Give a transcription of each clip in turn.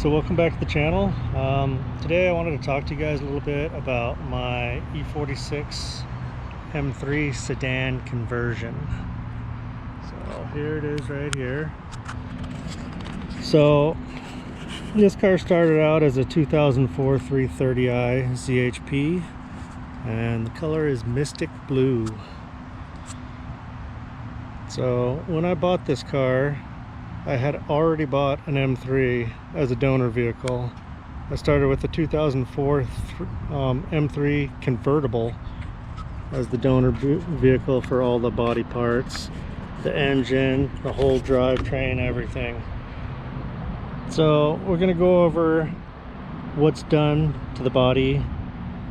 So welcome back to the channel. Today I wanted to talk to you guys a little bit about my E46 M3 sedan conversion. So here it is right here. So this car started out as a 2004 330i ZHP and the color is Mystic Blue. So when I bought this car, I had already bought an M3 as a donor vehicle. I started with the 2004 M3 convertible as the donor vehicle for all the body parts, the engine, the whole drivetrain, everything. So we're going to go over what's done to the body,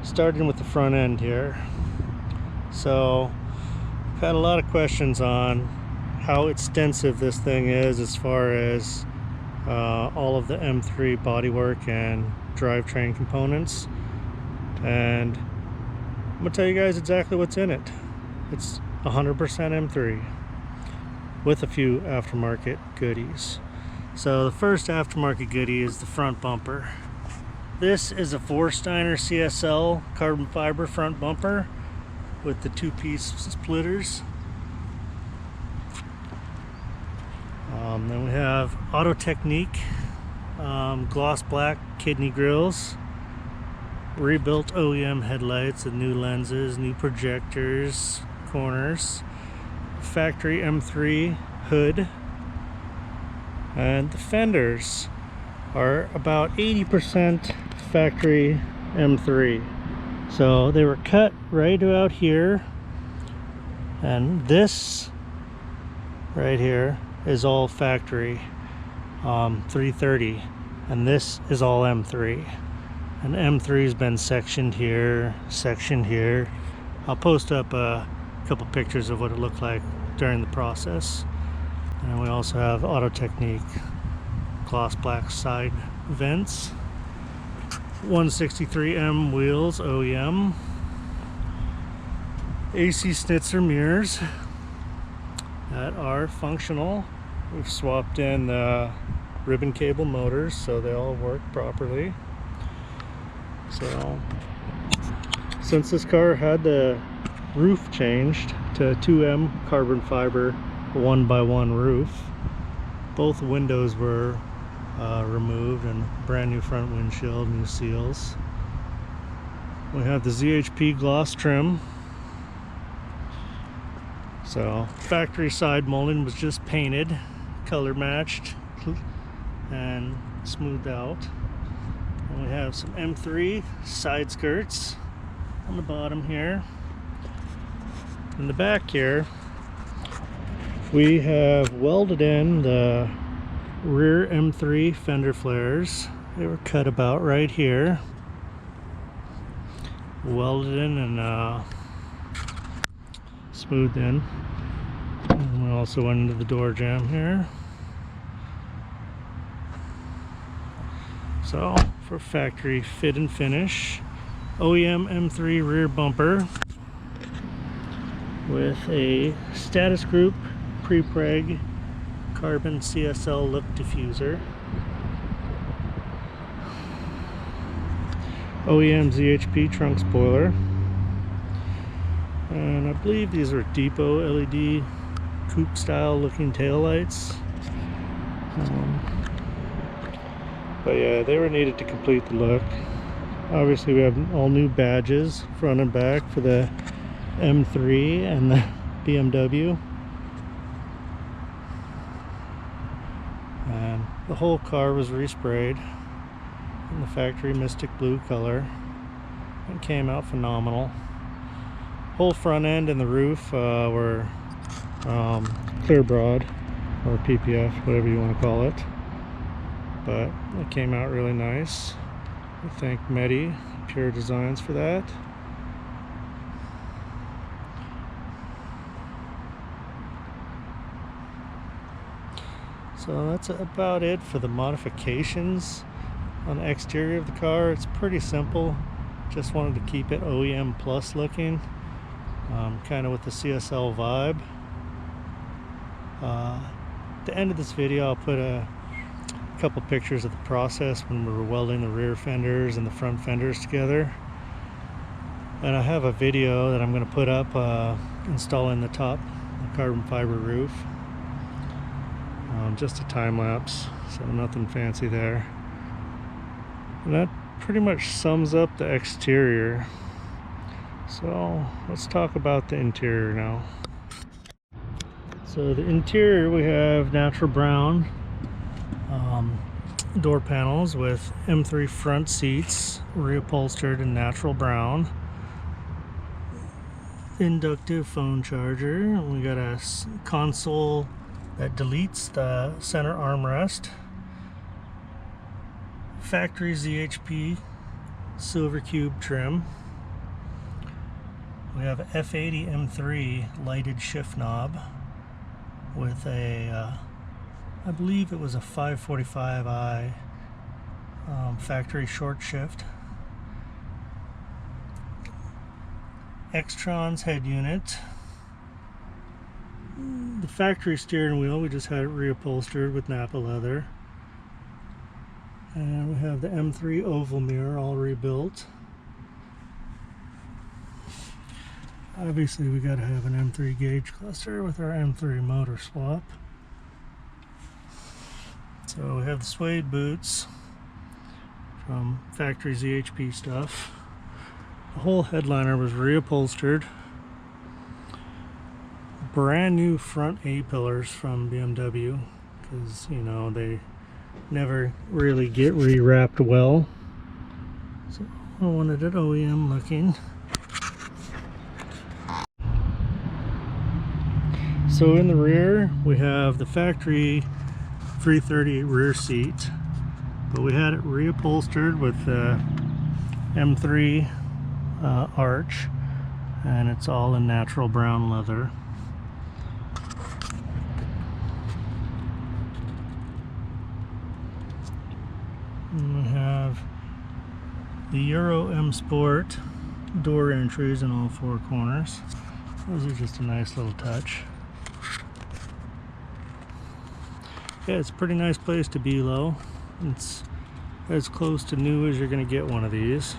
starting with the front end here. So I've had a lot of questions on how extensive this thing is as far as all of the M3 bodywork and drivetrain components, and I'm gonna tell you guys exactly what's in it. It's 100% M3 with a few aftermarket goodies. So the first aftermarket goodie is the front bumper. This is a Steiner CSL carbon fiber front bumper with the two-piece splitters. Then we have Auto Technique gloss black kidney grills, rebuilt OEM headlights with new lenses, new projectors, corners, factory M3 hood, and the fenders are about 80% factory M3. So they were cut right about here, and this right here is all factory 330, and this is all M3, and M3 has been sectioned here, sectioned here. I'll post up a couple pictures of what it looked like during the process. And we also have Auto Technique gloss black side vents, 163M wheels OEM, AC Schnitzer mirrors that are functional. We've swapped in the ribbon cable motors so they all work properly. So since this car had the roof changed to 2M carbon fiber 1x1 roof, both windows were removed and brand new front windshield, new seals. We have the ZHP gloss trim. So factory side molding was just painted, color matched and smoothed out. And we have some M3 side skirts on the bottom here. In the back here we have welded in the rear M3 fender flares. They were cut about right here, welded in and smoothed in. And we also went into the door jamb here. So for factory fit and finish, OEM M3 rear bumper with a status group pre-preg carbon CSL look diffuser, OEM ZHP trunk spoiler, and I believe these are depot LED coupe style looking taillights. But yeah, they were needed to complete the look. Obviously we have all new badges front and back for the M3 and the BMW, and the whole car was resprayed in the factory Mystic Blue color and came out phenomenal. Whole front end and the roof were clear broad or PPF, whatever you want to call it, but it came out really nice. I thank Medi Pure Designs for that. So that's about it for the modifications on the exterior of the car. It's pretty simple. Just wanted to keep it OEM plus looking, kind of with the CSL vibe. At the end of this video I'll put a couple pictures of the process when we were welding the rear fenders and the front fenders together. And I have a video that I'm going to put up installing the top carbon fiber roof. Just a time lapse, so nothing fancy there. And that pretty much sums up the exterior. So let's talk about the interior now. So the interior, we have natural brown door panels with M3 front seats, reupholstered in natural brown. Inductive phone charger. We got a console that deletes the center armrest. Factory ZHP silver cube trim. We have an F80 M3 lighted shift knob with a I believe it was a 545i factory short shift. Xtron's head unit. The factory steering wheel, we just had it reupholstered with Napa leather. And we have the M3 oval mirror all rebuilt. Obviously we got to have an M3 gauge cluster with our M3 motor swap. So we have the suede boots from factory ZHP stuff. The whole headliner was reupholstered. Brand new front A-pillars from BMW, because you know they never really get rewrapped well. So I wanted it OEM looking. So in the rear we have the factory 330 rear seat, but we had it reupholstered with the M3 arch, and it's all in natural brown leather. And we have the Euro M Sport door entries in all four corners. Those are just a nice little touch. Yeah, it's a pretty nice place to be low. It's as close to new as you're going to get one of these.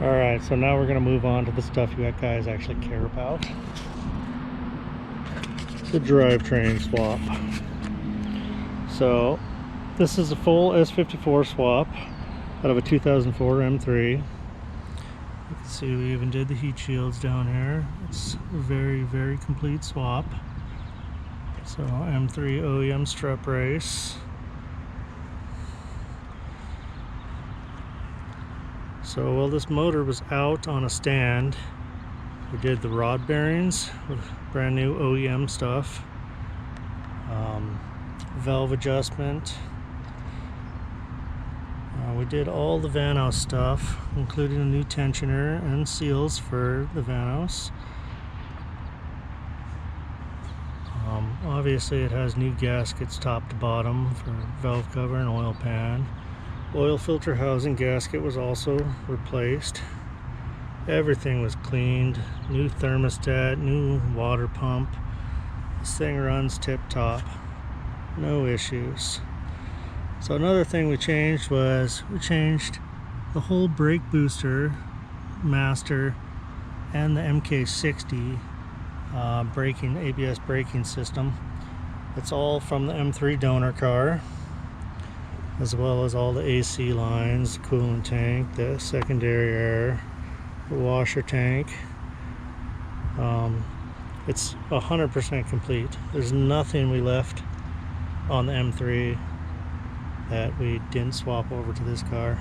Alright, so now we're going to move on to the stuff you guys actually care about. The drivetrain swap. So this is a full S54 swap out of a 2004 M3. You can see we even did the heat shields down here. It's a very, very complete swap. So M3 OEM strut brace. So while this motor was out on a stand, we did the rod bearings with brand new OEM stuff. Valve adjustment. We did all the Vanos stuff, including a new tensioner and seals for the Vanos. Obviously it has new gaskets top to bottom for valve cover and oil pan. Oil filter housing gasket was also replaced. Everything was cleaned. New thermostat, new water pump. This thing runs tip top. No issues. So another thing we changed was we changed the whole brake booster, master, and the MK60 braking, ABS braking system. It's all from the M3 donor car, as well as all the AC lines, the coolant tank, the secondary air, the washer tank. It's 100% complete. There's nothing we left on the M3 that we didn't swap over to this car.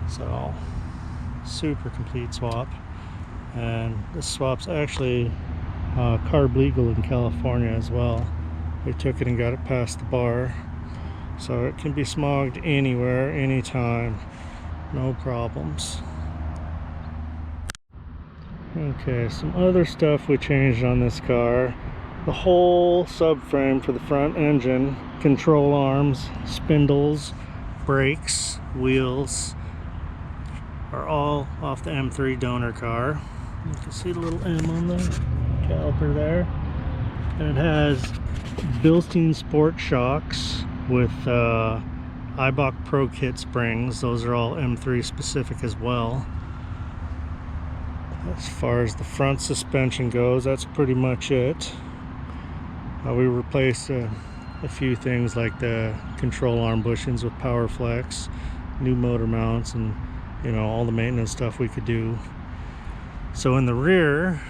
So super complete swap, and this swap's actually carb legal in California as well. We took it and got it past the bar, so it can be smogged anywhere, anytime, no problems. Okay, some other stuff we changed on this car. The whole subframe for the front engine, control arms, spindles, brakes, wheels are all off the M3 donor car. You can see the little M on the caliper there. And it has Bilstein Sport shocks with Eibach Pro Kit springs. Those are all M3 specific as well. As far as the front suspension goes, that's pretty much it. We replaced a few things like the control arm bushings with power flex, new motor mounts, and you know, all the maintenance stuff we could do. So in the rear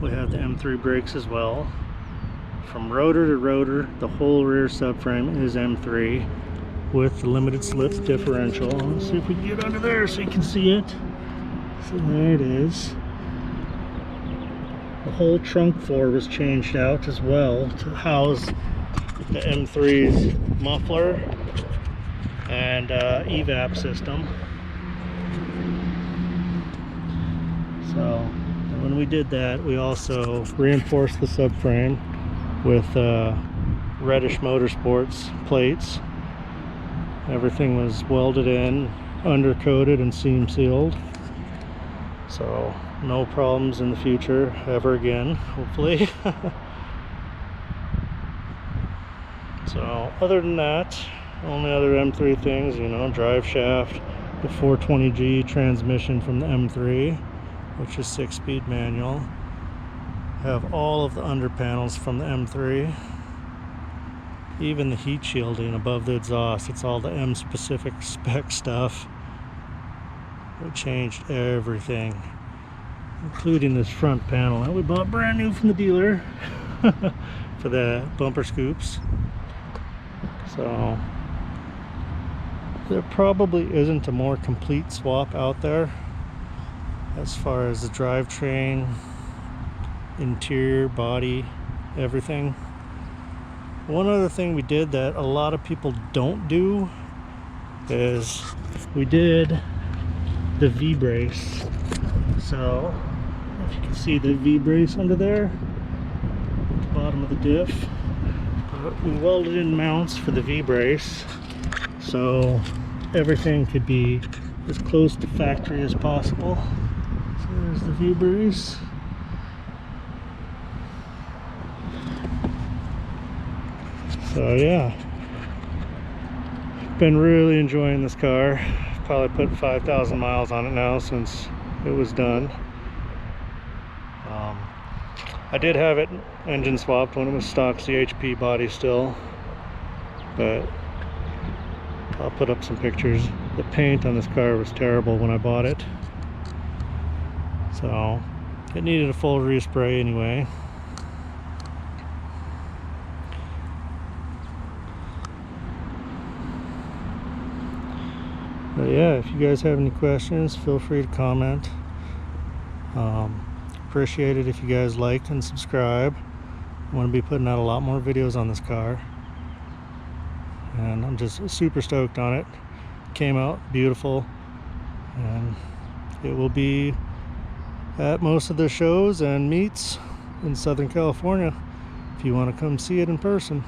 we have the M3 brakes as well. From rotor to rotor, the whole rear subframe is M3 with the limited slip differential. Let's see if we can get under there so you can see it. So there it is. The whole trunk floor was changed out as well to house the M3's muffler and evap system. So when we did that, we also reinforced the subframe with reddish motorsports plates. Everything was welded in, undercoated, and seam sealed. So no problems in the future ever again, hopefully. So other than that, only other M3 things, you know, drive shaft, the 420G transmission from the M3, which is 6-speed manual. Have all of the under panels from the M3. Even the heat shielding above the exhaust, it's all the M specific spec stuff. We changed everything, including this front panel that we bought brand new from the dealer for the bumper scoops. So there probably isn't a more complete swap out there as far as the drivetrain, interior, body, everything. One other thing we did that a lot of people don't do is we did the V-brace. So if you can see the V-brace under there at the bottom of the diff, we welded in mounts for the V-brace so everything could be as close to factory as possible. So there's the V-brace. So yeah, been really enjoying this car. Probably put 5,000 miles on it now since it was done. I did have it engine swapped when it was stock CHP body still, but I'll put up some pictures. The paint on this car was terrible when I bought it, so it needed a full respray anyway. But yeah, if you guys have any questions, feel free to comment. Appreciate it if you guys like and subscribe. I'm going to be putting out a lot more videos on this car, and I'm just super stoked on it. Came out beautiful, and it will be at most of the shows and meets in Southern California if you want to come see it in person.